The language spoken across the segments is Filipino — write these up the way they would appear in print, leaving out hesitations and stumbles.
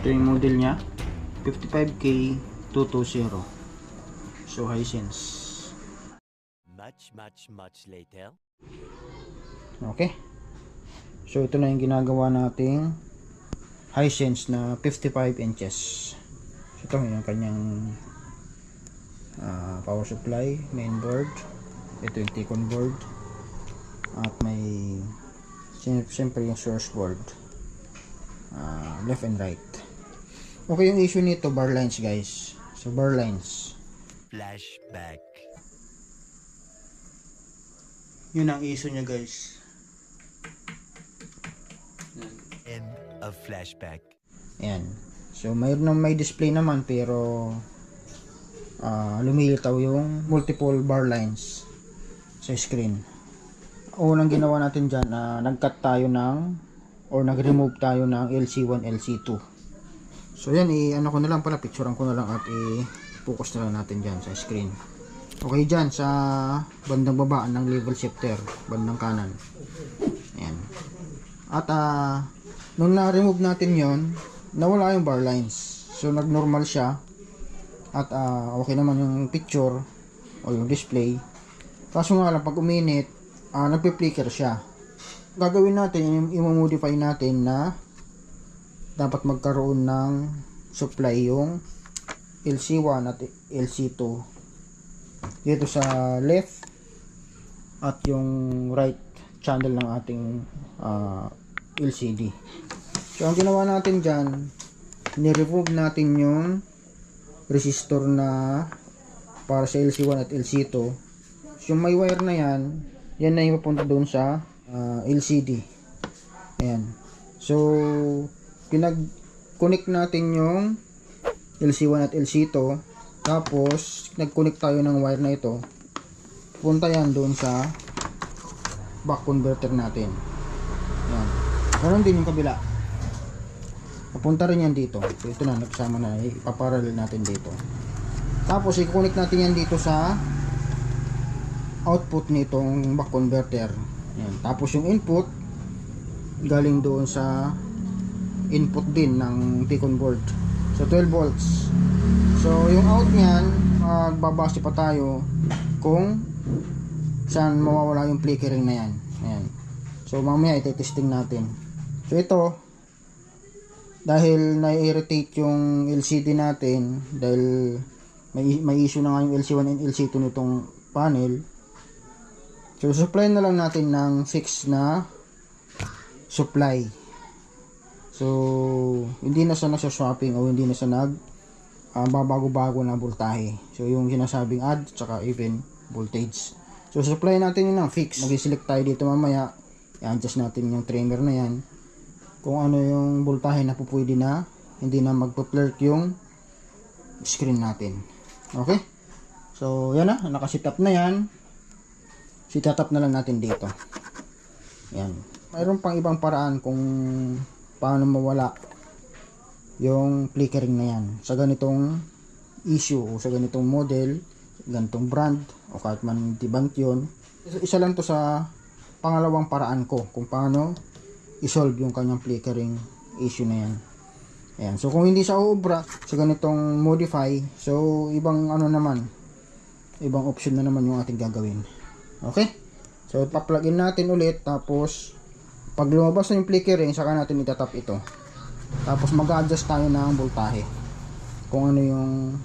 Ito yung model niya, 55K 220. So Hisense. Much later. Okay. So ito na yung ginagawa nating Hisense na 55 inches. So, ito yung kanyang power supply, main board. Ito yung T-con board. At may siyempre yung source board. Left and right. Okay, yung issue nito, bar lines guys. So bar lines. Flashback. Yun ang issue niya guys. End of flashback. Ayan. So mayroon may display naman pero lumilitaw yung multiple bar lines sa screen. Unang ginawa natin dyan, nag-cut tayo ng or nag-remove tayo ng LC1, LC2. So yan, ano ko na lang pala, picturean ko na lang at i-focus na lang natin dyan sa screen. Okay, dyan sa bandang baba ng level shifter, bandang kanan. Ayan. At nung na-remove natin yon, nawala yung bar lines. So nag-normal siya. At okay naman yung picture o yung display. Kaso nga lang, pag uminit, nagpe-flicker siya. Gagawin natin, i-modify natin na dapat magkaroon ng supply yung LC1 at LC2 dito sa left at yung right channel ng ating LCD. So ang ginawa natin dyan, ni-remove natin yung resistor na para sa LC1 at LC2. So yung may wire na yan na yung papunta doon sa LCD. Ayan. So pinag-connect natin yung LC1 at LC2, tapos nag-connect tayo ng wire na ito, punta yan doon sa back converter natin. Yan. Ganon din yung kabila, papunta rin yan dito. So ito na, nagsama na, ipaparallel natin dito. Tapos i-connect natin yan dito sa output nitong back converter. Yan. Tapos yung input galing doon sa input din ng T-con board. So 12 volts. So yung out niyan, magbabase pa tayo kung saan mawawala yung flickering na yan. Ayan. So mamaya iti-testing natin. So ito, dahil na-irritate yung LCD natin, dahil may issue na nga yung LC1 and LC2 nitong panel. So supply na lang natin ng 6 na supply. So hindi na siya nasa-swapping o hindi na siya babago-bago na voltahe. So yung sinasabing add tsaka even voltage. So supply natin yun ng fix. Mag-select tayo dito mamaya. I-adjust natin yung trimmer na yan. Kung ano yung voltahe na pupwede na, hindi na magpo-flirt yung screen natin. Okay? So yan na, naka-set up na yan. Set up na lang natin dito. Yan. Mayroon pang ibang paraan kung paano mawala yung flickering na yan sa ganitong issue o sa ganitong model, ganitong brand o kahit man tibant yun. Isa lang to sa pangalawang paraan ko kung paano isolve yung kanyang flickering issue na yan. Ayan. So kung hindi sa uubra sa ganitong modify, so ibang ibang option na naman yung ating gagawin. Okay? So pa-plug in natin ulit, tapos pag lumabas na yung flickering, saka natin itatap ito. Tapos mag-adjust tayo ng voltahe. Kung ano yung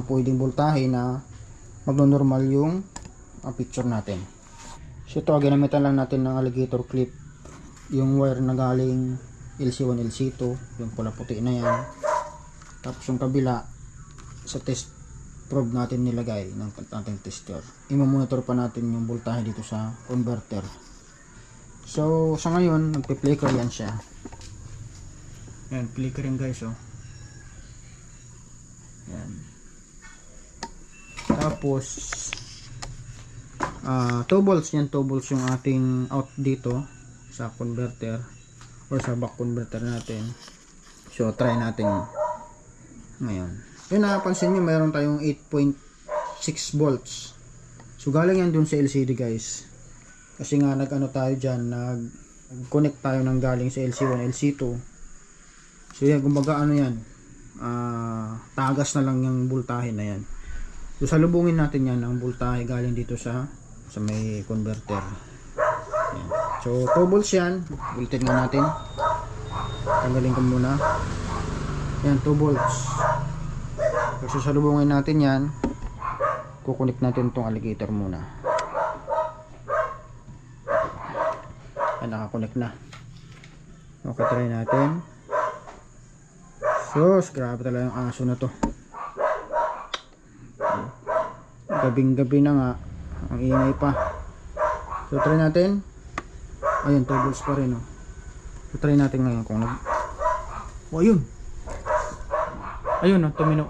pwedeng voltahe na magno-normal yung picture natin. So ito, ginamitan lang natin ng alligator clip. Yung wire na galing LC1, LC2, yung pula puti na yan. Tapos yung kabila, sa test probe natin nilagay ng ating tester. I-monitor pa natin yung voltahe dito sa converter. So sa ngayon, nagpe-flicker yan siya. Yan, flickering guys, oh. Yan. Tapos 2 volts yan, 2 volts yung ating out dito sa converter or sa back converter natin. So try natin ngayon. Yun, napansin nyo, mayroon tayong 8.6 volts. So galing yan dun sa LCD guys. Kasi nga nag-ano tayo dyan, nag-connect tayo ng galing sa LC1, LC2. So yan, kumbaga ano yan, tagas na lang yung voltahe na yan. So salubungin natin yan ang voltahe galing dito sa may converter. Yan. So 2 volts yan, voltage nga natin. Tanggalin ko muna. Yan, 2 volts. So salubungin natin yan. Kukunik natin itong alligator muna. Yan, nakakonect na. Okay, try natin. So, grabe talaga yung aso na to. Gabing-gabi na nga. Ang ingay pa. So, try natin. Ayun, 2 volts pa rin. Oh. So, try natin ngayon kung nag... Oh, ayun. Ayun, oh, tumino.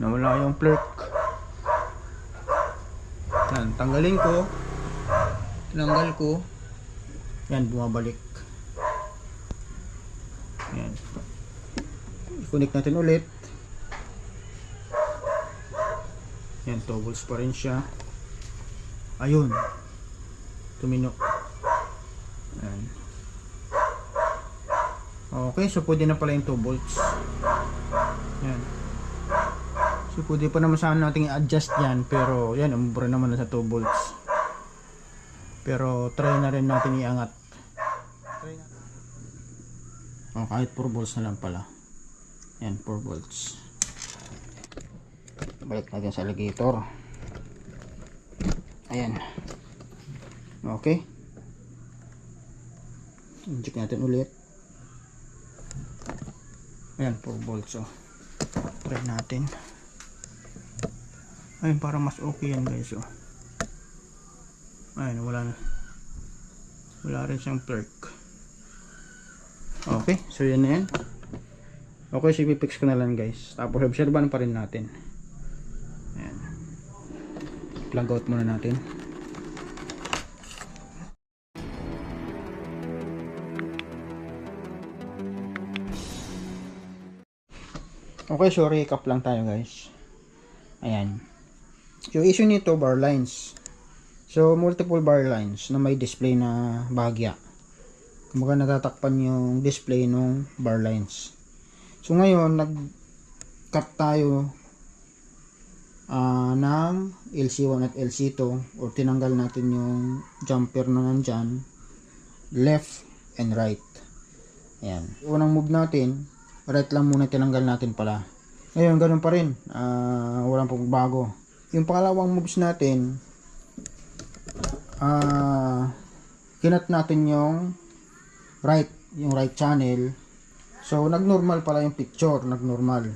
Nawala yung plug. Yan, tanggalin ko. Tinanggal ko. Yan, bumabalik. Yan. I-connect natin ulit. Yan, 2 volts pa rin siya. Ayun. Tumino. Yan. Okay, so pwede na pala yung 2 volts. Yan. So pwede pa naman sana natin i-adjust yan, pero yan, umubra naman na sa 2 volts. Pero try na rin natin iangat. Oh, kahit 4 volts na lang pala. Yan, 4 volts. Balik natin sa alligator. Ayan. Okay. Inject natin ulit. Ayan, 4 volts. Oh. Try natin. Ayun, parang mas okay yan guys. Oh. Ayun, wala na. Wala rin siyang perk. Okay, so yan na yan. Okay, so ipipix ko na lang guys. Tapos obserbahan pa rin natin. Ayan. Plug out muna natin. Okay, so recap lang tayo guys. Ayan. Yung issue nito, bar lines. So, multiple bar lines na may display na bahagya. Kumbaga natatakpan yung display ng bar lines. So, ngayon, nag-cut tayo ng LC1 at LC2 o tinanggal natin yung jumper na nandyan, left and right. Ayan. Unang move natin, right lang muna tinanggal natin pala. Ngayon, ganun pa rin. Walang pagbabago. Yung pangalawang moves natin, kinat natin yung right channel. So nagnormal pala yung picture, nagnormal.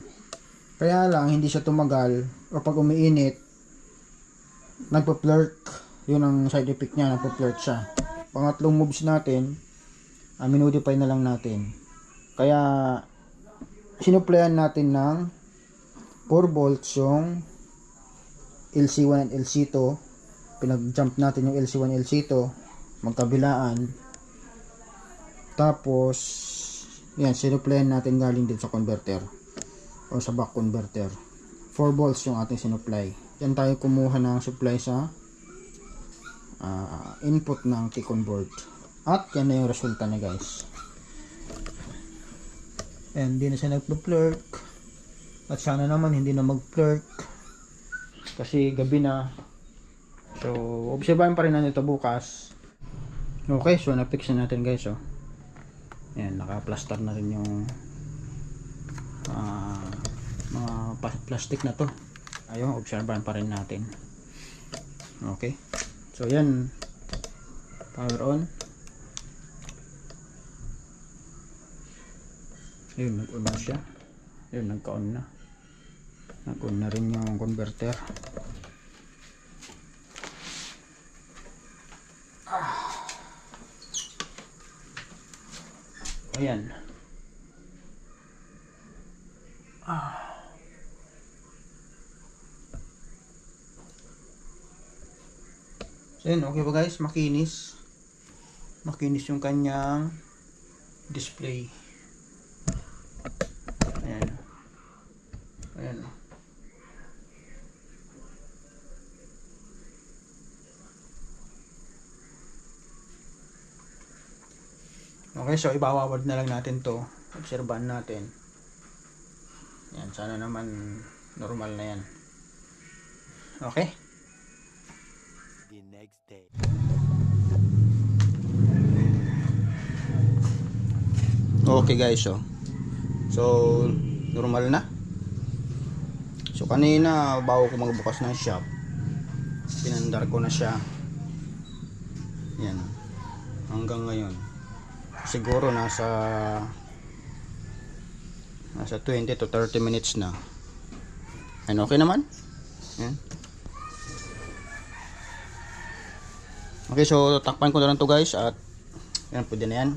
Kaya lang hindi siya tumagal o pag umiinit nagpo-flirk. Yun ang side effect niya, nagpo-flirk siya. Pangatlong moves natin, minodify na lang natin. Kaya sinuplayan natin ng 4 volts yung LC1 and LC2. Pinag-jump natin yung LC1, LC2 magkabilaan. Tapos yan, sinuplayan natin galing din sa converter o sa back converter. 4 volts yung ating sinupply. Yan tayo kumuha ng supply sa input ng T-con board. At yan na yung resulta niya guys. And hindi na siya nagpo-flirk. At sana naman hindi na mag-flirk kasi gabi na. So, obserbahan pa rin natin ito bukas. Okay, so na-fix na natin guys. Oh. Ayan, naka-plaster na rin yung mga plastic na to. Ayun, obserbahan pa rin natin. Okay. So, yan. Power on. Ayun, nag-on na siya. Ayun, nagka-on na. Nag-on na rin yung converter. Ayan. So yun, okay ba guys? Makinis. Makinis yung kanyang display. Ayan. Ayan. Okay, so ibawawad na lang natin to obserbahan natin. Yan, sana naman normal na yan. Okay? The next day. Okay guys, so normal na. So kanina bago ko magbukas ng shop, pinandar ko na siya. Yan. Hanggang ngayon. Siguro nasa 20 to 30 minutes na. And okay naman. Yan. Okay, so takpan ko na lang to guys at yan, pwede na yan.